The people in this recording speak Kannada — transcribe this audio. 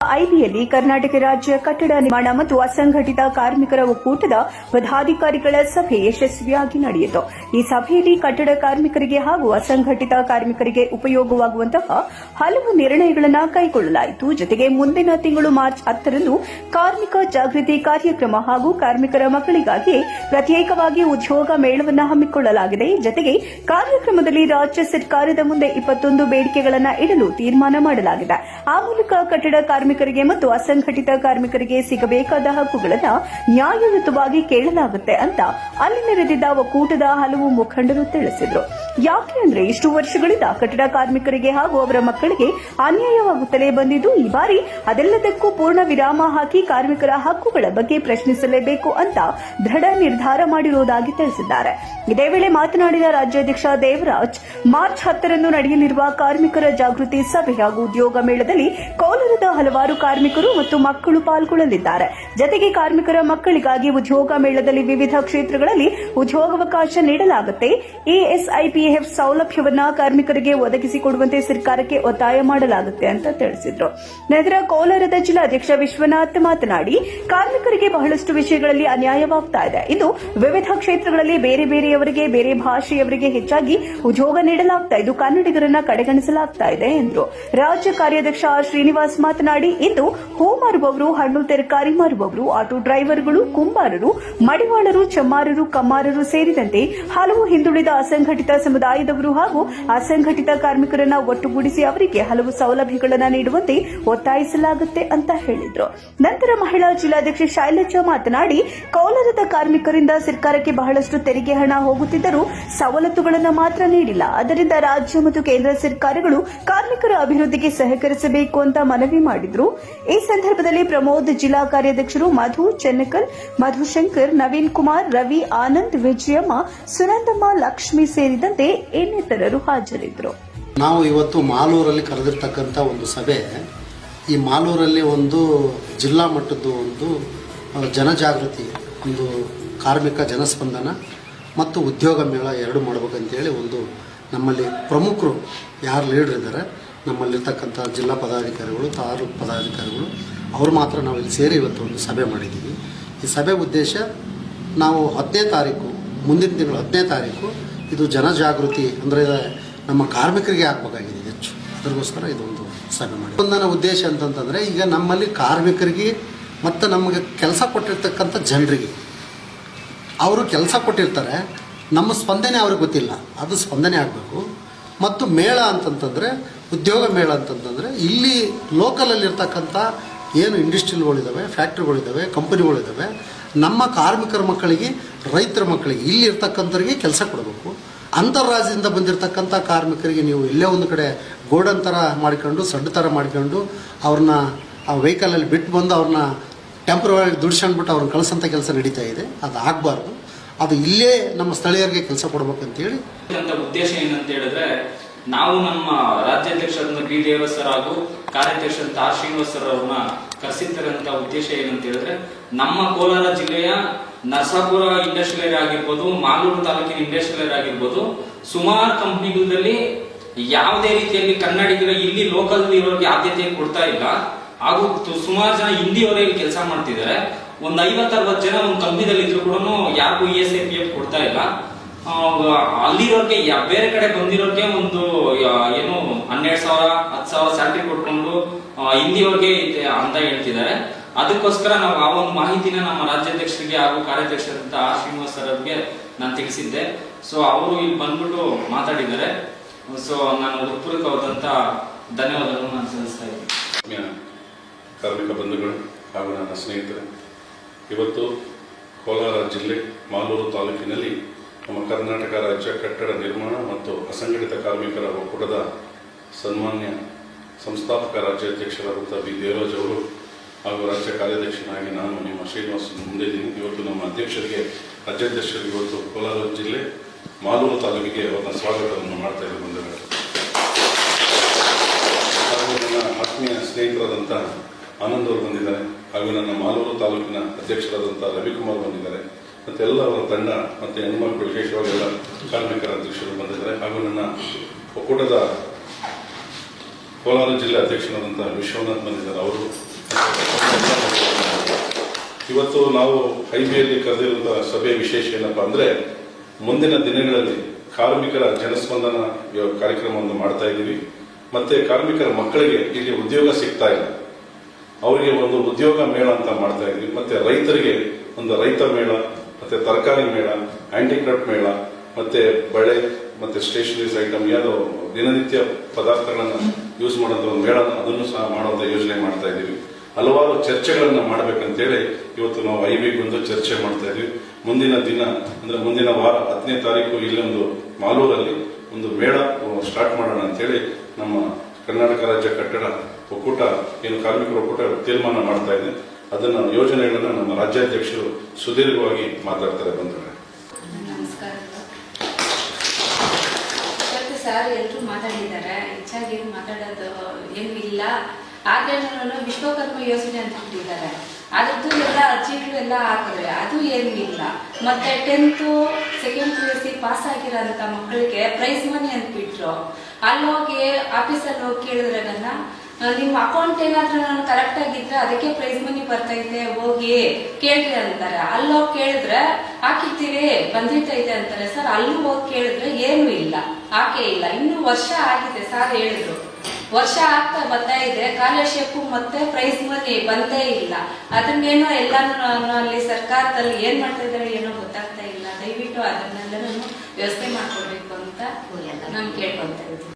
ಎಸ್ಐಬಿಯಲ್ಲಿ ಕರ್ನಾಟಕ ರಾಜ್ಯ ಕಟ್ಟಡ ನಿರ್ಮಾಣ ಮತ್ತು ಅಸಂಘಟಿತ ಕಾರ್ಮಿಕರ ಒಕ್ಕೂಟದ ಪದಾಧಿಕಾರಿಗಳ ಸಭೆ ಯಶಸ್ವಿಯಾಗಿ ನಡೆಯಿತು. ಈ ಸಭೆಯಲ್ಲಿ ಕಟ್ಟಡ ಕಾರ್ಮಿಕರಿಗೆ ಹಾಗೂ ಅಸಂಘಟಿತ ಕಾರ್ಮಿಕರಿಗೆ ಉಪಯೋಗವಾಗುವಂತಹ ಹಲವು ನಿರ್ಣಯಗಳನ್ನು ಕೈಗೊಳ್ಳಲಾಯಿತು. ಜೊತೆಗೆ ಮುಂದಿನ ತಿಂಗಳು ಮಾರ್ಚ್ 10ರಂದು ಕಾರ್ಮಿಕ ಜಾಗೃತಿ ಕಾರ್ಯಕ್ರಮ ಹಾಗೂ ಕಾರ್ಮಿಕರ ಮಕ್ಕಳಿಗಾಗಿ ಪ್ರತ್ಯೇಕವಾಗಿ ಉದ್ಯೋಗ ಮೇಳವನ್ನು ಹಮ್ಮಿಕೊಳ್ಳಲಾಗಿದೆ. ಜೊತೆಗೆ ಕಾರ್ಯಕ್ರಮದಲ್ಲಿ ರಾಜ್ಯ ಸರ್ಕಾರದ ಮುಂದೆ 21 ಬೇಡಿಕೆಗಳನ್ನು ಇಡಲು ತೀರ್ಮಾನ ಮಾಡಲಾಗಿದೆ. ಆ ಮೂಲಕ ಕಟ್ಟಡ ಕಾರ್ಮಿಕರಿಗೆ ಮತ್ತು ಅಸಂಘಟಿತ ಕಾರ್ಮಿಕರಿಗೆ ಸಿಗಬೇಕಾದ ಹಕ್ಕುಗಳನ್ನು ನ್ಯಾಯಯುತವಾಗಿ ಕೇಳಲಾಗುತ್ತೆ ಅಂತ ಅಲ್ಲಿ ನೆರೆದಿದ್ದ ಒಕ್ಕೂಟದ ಹಲವು ಮುಖಂಡರು ತಿಳಿಸಿದರು. ಯಾಕೆ ಅಂದ್ರೆ ಇಷ್ಟು ವರ್ಷಗಳಿಂದ ಕಟ್ಟಡ ಕಾರ್ಮಿಕರಿಗೆ ಹಾಗೂ ಅವರ ಮಕ್ಕಳಿಗೆ ಅನ್ಯಾಯವಾಗುತ್ತಲೇ ಬಂದಿದ್ದು, ಈ ಬಾರಿ ಅದೆಲ್ಲದಕ್ಕೂ ಪೂರ್ಣ ವಿರಾಮ ಹಾಕಿ ಕಾರ್ಮಿಕರ ಹಕ್ಕುಗಳ ಬಗ್ಗೆ ಪ್ರಶ್ನಿಸಲೇಬೇಕು ಅಂತ ದೃಢ ನಿರ್ಧಾರ ಮಾಡಿರುವುದಾಗಿ ತಿಳಿಸಿದ್ದಾರೆ. ಇದೇ ವೇಳೆ ಮಾತನಾಡಿದ ರಾಜ್ಯಾಧ್ಯಕ್ಷ ದೇವರಾಜ್, ಮಾರ್ಚ್ 10ರಂದು ನಡೆಯಲಿರುವ ಕಾರ್ಮಿಕರ ಜಾಗೃತಿ ಸಭೆ ಹಾಗೂ ಉದ್ಯೋಗ ಮೇಳದಲ್ಲಿ ಕೋಲಾರದ ಹಲವಾರು ಕಾರ್ಮಿಕರು ಮತ್ತು ಮಕ್ಕಳು ಪಾಲ್ಗೊಳ್ಳಲಿದ್ದಾರೆ. ಜತೆಗೆ ಕಾರ್ಮಿಕರ ಮಕ್ಕಳಿಗಾಗಿ ಉದ್ಯೋಗ ಮೇಳದಲ್ಲಿ ವಿವಿಧ ಕ್ಷೇತ್ರಗಳಲ್ಲಿ ಉದ್ಯೋಗಾವಕಾಶ ನೀಡಲಾಗುತ್ತೆ. ಎಸ್ಐಪಿಎಫ್ ಸೌಲಭ್ಯವನ್ನು ಕಾರ್ಮಿಕರಿಗೆ ಒದಗಿಸಿಕೊಡುವಂತೆ ಸರ್ಕಾರಕ್ಕೆ ಒತ್ತಾಯ ಮಾಡಲಾಗುತ್ತೆ ಅಂತ ತಿಳಿಸಿದರು. ನಂತರ ಕೋಲಾರದ ಜಿಲ್ಲಾಧ್ಯಕ್ಷ ವಿಶ್ವನಾಥ್ ಮಾತನಾಡಿ, ಕಾರ್ಮಿಕರಿಗೆ ಬಹಳಷ್ಟು ವಿಷಯಗಳಲ್ಲಿ ಅನ್ಯಾಯವಾಗ್ತಾ ಇದೆ. ಇಂದು ವಿವಿಧ ಕ್ಷೇತ್ರಗಳಲ್ಲಿ ಬೇರೆ ಬೇರೆಯವರಿಗೆ, ಬೇರೆ ಭಾಷೆಯವರಿಗೆ ಹೆಚ್ಚಾಗಿ ಉದ್ಯೋಗ ನೀಡಲಾಗ್ತಾ ಇದ್ದು ಕನ್ನಡಿಗರನ್ನ ಕಡೆಗಣಿಸಲಾಗ್ತಾ ಇದೆ ಎಂದರು. ರಾಜ್ಯ ಕಾರ್ಯಾಧ್ಯಕ್ಷ ಶ್ರೀನಿವಾಸ್ ಮಾತನಾಡಿ, ಇಂದು ಹೂ ಮಾರುವವರು, ಹಣ್ಣು ತರಕಾರಿ ಮಾರುವವರು, ಆಟೋ ಡ್ರೈವರ್ಗಳು, ಕುಂಬಾರರು, ಮಡಿವಾಳರು, ಚಮ್ಮಾರರು, ಕಮ್ಮಾರರು ಸೇರಿದಂತೆ ಹಲವು ಹಿಂದುಳಿದ ಅಸಂಘಟಿತ ಸಮುದಾಯದವರು ಹಾಗೂ ಅಸಂಘಟಿತ ಕಾರ್ಮಿಕರನ್ನ ಒಟ್ಟುಗೂಡಿಸಿ ಅವರಿಗೆ ಹಲವು ಸೌಲಭ್ಯಗಳನ್ನು ನೀಡುವಂತೆ ಒತ್ತಾಯಿಸಲಾಗುತ್ತೆ ಅಂತ ಹೇಳಿದರು. ನಂತರ ಮಹಿಳಾ ಜಿಲ್ಲಾಧ್ಯಕ್ಷೆ ಶೈಲಜಾ ಮಾತನಾಡಿ, ಕೋಲಾರದ ಕಾರ್ಮಿಕರಿಂದ ಸರ್ಕಾರಕ್ಕೆ ಬಹಳಷ್ಟು ತೆರಿಗೆ ಹಣ ಹೋಗುತ್ತಿದ್ದರೂ ಸವಲತ್ತುಗಳನ್ನು ಮಾತ್ರ ನೀಡಿಲ್ಲ. ಆದ್ದರಿಂದ ರಾಜ್ಯ ಮತ್ತು ಕೇಂದ್ರ ಸರ್ಕಾರಗಳು ಕಾರ್ಮಿಕರ ಅಭಿವೃದ್ಧಿಗೆ ಸಹಕರಿಸಬೇಕು ಅಂತ ಮನವಿ ಮಾಡಿದರು. ಈ ಸಂದರ್ಭದಲ್ಲಿ ಪ್ರಮೋದ್, ಜಿಲ್ಲಾ ಕಾರ್ಯಾಧ್ಯಕ್ಷರು ಮಧು, ಚೆನ್ನಕಲ್, ಮಧುಶಂಕರ್, ನವೀನ್ ಕುಮಾರ್, ರವಿ, ಆನಂದ್, ವಿಜಯಮ್ಮ, ಸುನಂದಮ್ಮ, ಲಕ್ಷ್ಮಿ ಸೇರಿದಂತೆ ಇನ್ನಿತರರು ಹಾಜರಿದ್ದರು. ನಾವು ಇವತ್ತು ಮಾಲೂರಲ್ಲಿ ಕರೆದಿರ್ತಕ್ಕಂಥ ಒಂದು ಸಭೆ, ಈ ಮಾಲೂರಲ್ಲಿ ಒಂದು ಜಿಲ್ಲಾ ಮಟ್ಟದ್ದು ಒಂದು ಜನಜಾಗೃತಿ, ಒಂದು ಕಾರ್ಮಿಕ ಜನಸ್ಪಂದನ ಮತ್ತು ಉದ್ಯೋಗ ಮೇಳ ಎರಡು ಮಾಡಬೇಕಂತೇಳಿ ಒಂದು ನಮ್ಮಲ್ಲಿ ಪ್ರಮುಖರು ಯಾರು ಲೀಡರ್ ಇದ್ದಾರೆ, ನಮ್ಮಲ್ಲಿರ್ತಕ್ಕಂಥ ಜಿಲ್ಲಾ ಪದಾಧಿಕಾರಿಗಳು, ತಾಲೂಕು ಪದಾಧಿಕಾರಿಗಳು, ಅವರು ಮಾತ್ರ ನಾವು ಇಲ್ಲಿ ಸೇರಿ ಇವತ್ತು ಒಂದು ಸಭೆ ಮಾಡಿದ್ದೀವಿ. ಈ ಸಭೆ ಉದ್ದೇಶ, ನಾವು 10ನೇ ತಾರೀಕು, ಮುಂದಿನ ತಿಂಗಳು 10ನೇ ತಾರೀಕು ಇದು ಜನಜಾಗೃತಿ ಅಂದರೆ ನಮ್ಮ ಕಾರ್ಮಿಕರಿಗೆ ಆಗಬೇಕಾಗಿದೆ ಹೆಚ್ಚು, ಅದಕ್ಕೋಸ್ಕರ ಇದೊಂದು ಸಭೆ ಮಾಡಿ. ಒಂದನ ಉದ್ದೇಶ ಅಂತಂತಂದರೆ, ಈಗ ನಮ್ಮಲ್ಲಿ ಕಾರ್ಮಿಕರಿಗೆ ಮತ್ತು ನಮಗೆ ಕೆಲಸ ಕೊಟ್ಟಿರ್ತಕ್ಕಂಥ ಜನರಿಗೆ, ಅವರು ಕೆಲಸ ಕೊಟ್ಟಿರ್ತಾರೆ, ನಮ್ಮ ಸ್ಪಂದನೆ ಅವ್ರಿಗೆ ಗೊತ್ತಿಲ್ಲ, ಅದು ಸ್ಪಂದನೆ ಆಗಬೇಕು. ಮತ್ತು ಮೇಳ ಅಂತಂತಂದರೆ, ಉದ್ಯೋಗ ಮೇಳ ಅಂತಂತಂದರೆ, ಇಲ್ಲಿ ಲೋಕಲಲ್ಲಿರ್ತಕ್ಕಂಥ ಏನು ಇಂಡಸ್ಟ್ರಿಗಳಿದ್ದಾವೆ, ಫ್ಯಾಕ್ಟ್ರಿಗಳಿದ್ದಾವೆ, ಕಂಪನಿಗಳಿದ್ದಾವೆ, ನಮ್ಮ ಕಾರ್ಮಿಕರ ಮಕ್ಕಳಿಗೆ, ರೈತರ ಮಕ್ಕಳಿಗೆ, ಇಲ್ಲಿ ಇರ್ತಕ್ಕಂಥವ್ರಿಗೆ ಕೆಲಸ ಕೊಡಬೇಕು. ಅಂತರ್ರಾಜ್ಯದಿಂದ ಬಂದಿರತಕ್ಕಂಥ ಕಾರ್ಮಿಕರಿಗೆ ನೀವು ಇಲ್ಲೇ ಒಂದು ಕಡೆ ಗೋಡನ್ ಥರ ಮಾಡಿಕೊಂಡು, ಸಡ್ಡು ಥರ ಮಾಡಿಕೊಂಡು, ಅವ್ರನ್ನ ಆ ವೆಹಿಕಲಲ್ಲಿ ಬಿಟ್ಟು ಬಂದು ಅವ್ರನ್ನ ಟೆಂಪ್ರವರಿ ದುಡ್ಸ್ಕೊಂಡ್ಬಿಟ್ಟು ಅವ್ರನ್ನ ಕಳಿಸೋಂಥ ಕೆಲಸ ನಡೀತಾ ಇದೆ. ಅದು ಆಗಬಾರ್ದು. ಅದು ಇಲ್ಲೇ ನಮ್ಮ ಸ್ಥಳೀಯರಿಗೆ ಕೆಲಸ ಕೊಡ್ಬೇಕಂತೇಳಿ ಉದ್ದೇಶ ಏನಂತ ಹೇಳಿದ್ರೆ, ನಾವು ನಮ್ಮ ರಾಜ್ಯಾಧ್ಯಕ್ಷರಾದ ಬಿ ದೇವಸ್ ಸರ್ ಹಾಗೂ ಕಾರ್ಯಾಧ್ಯಕ್ಷರಾದ ಆರ್ ಶ್ರೀನಿವಾಸ್ ಸರ್ ಅವ್ರನ್ನ ಕರೆಸಿದ್ದರಂತ ಉದ್ದೇಶ ಏನಂತ ಹೇಳಿದ್ರೆ, ನಮ್ಮ ಕೋಲಾರ ಜಿಲ್ಲೆಯ ನರಸಾಪುರ ಇಂಡಸ್ಟ್ರಿಯಲ್ ಆಗಿರ್ಬೋದು, ಮಾಲೂರು ತಾಲೂಕಿನ ಇಂಡಸ್ಟ್ರಿಯಲ್ ಆಗಿರ್ಬೋದು, ಸುಮಾರು ಕಂಪನಿಗಳಲ್ಲಿ ಯಾವುದೇ ರೀತಿಯಲ್ಲಿ ಕನ್ನಡಿಗರ ಇಲ್ಲಿ ಲೋಕಲ್ ಇರೋರಿಗೆ ಆದ್ಯತೆ ಕೊಡ್ತಾ ಇಲ್ಲ. ಹಾಗೂ ಸುಮಾರು ಜನ ಹಿಂದಿಯವರೇ ಇಲ್ಲಿ ಕೆಲಸ ಮಾಡ್ತಿದ್ದಾರೆ. ಒಂದು 50-60 ಜನ ಒಂದು ಕಂಪನಿದಲ್ಲಿ ಇದ್ರು ಕೂಡ ಯಾರಿಗೂ ESIPF ಕೊಡ್ತಾ ಇಲ್ಲ. ಅಲ್ಲಿರೋರ್ಗೆ ಬೇರೆ ಕಡೆ ಬಂದಿರೋರ್ಗೆ ಒಂದು ಏನು 12,000 10,000 ಸ್ಯಾಲ್ರಿ ಕೊಟ್ಕೊಂಡು ಹಿಂದಿಯವ್ರಿಗೆ ಅಂತ ಹೇಳ್ತಿದ್ದಾರೆ. ಅದಕ್ಕೋಸ್ಕರ ನಾವು ಆ ಒಂದು ಮಾಹಿತಿನ ನಮ್ಮ ರಾಜ್ಯಾಧ್ಯಕ್ಷರಿಗೆ ಹಾಗೂ ಕಾರ್ಯಾಧ್ಯಕ್ಷರಂತ ಆರ್ ಶ್ರೀನಿವಾಸ್ ಸರ್ ಅವರಿಗೆ ನಾನು ತಿಳಿಸಿದ್ದೆ. ಸೊ ಅವರು ಇಲ್ಲಿ ಬಂದ್ಬಿಟ್ಟು ಮಾತಾಡಿದ್ದಾರೆ. ಸೊ ನಾನು ಹೃತ್ಪೂರ್ವಕವಾದಂತ ಧನ್ಯವಾದಗಳನ್ನು ನಾನು ಸಲ್ಲಿಸ್ತಾ ಇದ್ದೀನಿ. ಕಾರ್ಮಿಕ ಬಂಧುಗಳು ಹಾಗೂ ನನ್ನ ಸ್ನೇಹಿತರು, ಇವತ್ತು ಕೋಲಾರ ಜಿಲ್ಲೆ ಮಾಲೂರು ತಾಲೂಕಿನಲ್ಲಿ ನಮ್ಮ ಕರ್ನಾಟಕ ರಾಜ್ಯ ಕಟ್ಟಡ ನಿರ್ಮಾಣ ಮತ್ತು ಅಸಂಘಟಿತ ಕಾರ್ಮಿಕರ ಒಕ್ಕೂಟದ ಸನ್ಮಾನ್ಯ ಸಂಸ್ಥಾಪಕ ರಾಜ್ಯಾಧ್ಯಕ್ಷರಾದಂಥ ಬಿ ದೇವರಾಜ್ ಅವರು ಹಾಗೂ ರಾಜ್ಯ ಕಾರ್ಯಾಧ್ಯಕ್ಷನಾಗಿ ನಾನು ನಿಮ್ಮ ಶ್ರೀನಿವಾಸ್ ಮುಂದೆ ಇದ್ದೀನಿ. ಇವತ್ತು ನಮ್ಮ ಅಧ್ಯಕ್ಷರಿಗೆ, ರಾಜ್ಯಾಧ್ಯಕ್ಷರಿಗೆ ಇವತ್ತು ಕೋಲಾರ ಜಿಲ್ಲೆ ಮಾಲೂರು ತಾಲೂಕಿಗೆ ಅವರ ಸ್ವಾಗತವನ್ನು ಮಾಡ್ತಾ ಇದ್ದಾರೆ ಬಂಧುಗಳು. ಹಾಗೂ ನನ್ನ ಆತ್ಮೀಯ ಸ್ನೇಹಿತರಾದಂಥ ಆನಂದ್ ಅವರು ಬಂದಿದ್ದಾರೆ, ಹಾಗೂ ನನ್ನ ಮಾಲೂರು ತಾಲೂಕಿನ ಅಧ್ಯಕ್ಷರಾದಂಥ ರವಿಕುಮಾರ್ ಬಂದಿದ್ದಾರೆ, ಮತ್ತು ಎಲ್ಲ ಅವರ ತಂಡ, ಮತ್ತು ಹೆಣ್ಮಕ್ಳು ವಿಶೇಷವಾಗಿ ಎಲ್ಲ ಕಾರ್ಮಿಕರ ಅಧ್ಯಕ್ಷರು ಬಂದಿದ್ದಾರೆ, ಹಾಗೂ ನನ್ನ ಒಕ್ಕೂಟದ ಕೋಲಾರ ಜಿಲ್ಲೆ ಅಧ್ಯಕ್ಷರಾದಂಥ ವಿಶ್ವನಾಥ್ ಬಂದಿದ್ದಾರೆ. ಅವರು ಇವತ್ತು ನಾವು ಐಬಿಯಲ್ಲಿ ಕರೆದಿರುವಂತಹ ಸಭೆಯ ವಿಶೇಷ ಏನಪ್ಪಾ ಅಂದ್ರೆ ಮುಂದಿನ ದಿನಗಳಲ್ಲಿ ಕಾರ್ಮಿಕರ ಜನಸ್ಪಂದನ ಕಾರ್ಯಕ್ರಮವನ್ನು ಮಾಡ್ತಾ ಇದ್ದೀವಿ. ಮತ್ತೆ ಕಾರ್ಮಿಕರ ಮಕ್ಕಳಿಗೆ ಇಲ್ಲಿ ಉದ್ಯೋಗ ಸಿಗ್ತಾ ಇಲ್ಲ, ಅವರಿಗೆ ಒಂದು ಉದ್ಯೋಗ ಮೇಳ ಅಂತ ಮಾಡ್ತಾ ಇದ್ವಿ. ಮತ್ತೆ ರೈತರಿಗೆ ಒಂದು ರೈತ ಮೇಳ, ಮತ್ತೆ ತರಕಾರಿ ಮೇಳ, ಹ್ಯಾಂಡಿಕ್ರಾಫ್ಟ್ ಮೇಳ, ಮತ್ತೆ ಬಳೆ ಮತ್ತೆ ಸ್ಟೇಷನರೀಸ್ ಐಟಮ್ ಯಾವ್ದು ದಿನನಿತ್ಯ ಪದಾರ್ಥಗಳನ್ನ ಯೂಸ್ ಮಾಡುವಂತ ಒಂದು ಮೇಳ, ಅದನ್ನು ಸಹ ಮಾಡುವಂತ ಯೋಜನೆ ಮಾಡ್ತಾ ಇದ್ದೀವಿ. ಹಲವಾರು ಚರ್ಚೆಗಳನ್ನ ಮಾಡ್ಬೇಕಂತೇಳಿ ಇವತ್ತು ನಾವು ಐಬಿಗೊಂದು ಚರ್ಚೆ ಮಾಡ್ತಾ ಇದೀವಿ. ಮುಂದಿನ ದಿನ ಅಂದ್ರೆ ಮುಂದಿನ ವಾರ 10ನೇ ತಾರೀಕು ಇಲ್ಲೊಂದು ಮಾಲೂರಲ್ಲಿ ಒಂದು ಮೇಳ ಸ್ಟಾರ್ಟ್ ಮಾಡೋಣ ಅಂತೇಳಿ ನಮ್ಮ ಕರ್ನಾಟಕ ರಾಜ್ಯ ಕಟ್ಟಡ ಒಕ್ಕೂಟ ಏನು ಕಾರ್ಮಿಕರ ಒಕ್ಕೂಟ ತೀರ್ಮಾನ ಮಾಡ್ತಾ ಇದೆ. ಅದನ್ನ ಯೋಜನೆಗಳನ್ನ ನಮ್ಮ ರಾಜ್ಯಾಧ್ಯಕ್ಷರು ಸುದೀರ್ಘವಾಗಿ ಮಾತಾಡ್ತಾರೆ. ಬಂಧುಗಳೇ, ನಮಸ್ಕಾರ ಸರ್. ಎಲ್ಲರೂ ಮಾತಾಡಿದ್ದಾರೆ, ಹೆಚ್ಚಾಗಿ ಮಾತಾಡೋದು ಏನು ಇಲ್ಲ. ಆದ್ರೆ ವಿಶ್ವಕರ್ಮ ಯೋಜನೆ ಅಂತ ಬಿಟ್ಟಿದ್ದಾರೆ, ಅದ್ರದ್ದು ಎಲ್ಲ ಅರ್ಜಿಗಳು ಎಲ್ಲ ಹಾಕಿದ್ರೆ ಅದು ಏನೂ ಇಲ್ಲ. ಮತ್ತೆ 10th, 2nd PUC ಪಾಸ್ ಆಗಿರೋಂಥ ಮಕ್ಕಳಿಗೆ ಪ್ರೈಸ್ ಮನಿ ಅಂತ ಬಿಟ್ರು. ಅಲ್ಲೋಗಿ ಆಫೀಸಲ್ಲಿ ಹೋಗಿ ಕೇಳಿದ್ರೆ ನಿಮ್ಮ ಅಕೌಂಟ್ ಏನಾದ್ರೂ ನಾನು ಕರೆಕ್ಟ್ ಆಗಿದ್ರೆ ಅದಕ್ಕೆ ಪ್ರೈಸ್ ಮನಿ ಬರ್ತೈತೆ, ಹೋಗಿ ಕೇಳ್ರಿ ಅಂತಾರೆ. ಅಲ್ಲೋಗಿ ಕೇಳಿದ್ರೆ ಹಾಕಿರ್ತೀವಿ ಬಂದಿರ್ತೈತೆ ಅಂತಾರೆ ಸರ್. ಅಲ್ಲೂ ಹೋಗಿ ಕೇಳಿದ್ರೆ ಏನು ಇಲ್ಲ, ಹಾಕೇ ಇಲ್ಲ. ಇನ್ನು ವರ್ಷ ಆಗಿದೆ ಸರ್, ಹೇಳಿದ್ರು ವರ್ಷ ಆಗ್ತಾ ಬರ್ತಾ ಇದೆ. ಸ್ಕಾಲರ್ಶಿಪ್ ಮತ್ತೆ ಪ್ರೈಸ್ ಮನಿ ಬಂದೇ ಇಲ್ಲ. ಅದನ್ನೇನೋ ಎಲ್ಲಾನು ಅಲ್ಲಿ ಸರ್ಕಾರದಲ್ಲಿ ಏನ್ ಮಾಡ್ತಾ ಇದ್ದಾರೆ ಏನೋ ಗೊತ್ತಾಗ್ತಾ ಇಲ್ಲ. ದಯವಿಟ್ಟು ಅದನ್ನೆಲ್ಲ ವ್ಯವಸ್ಥೆ ಮಾಡ್ಕೊಡ್ಬೇಕು ಅಂತ ನಾನು ಕೇಳ್ಕೊಂತ ಇದ್ದೀನಿ.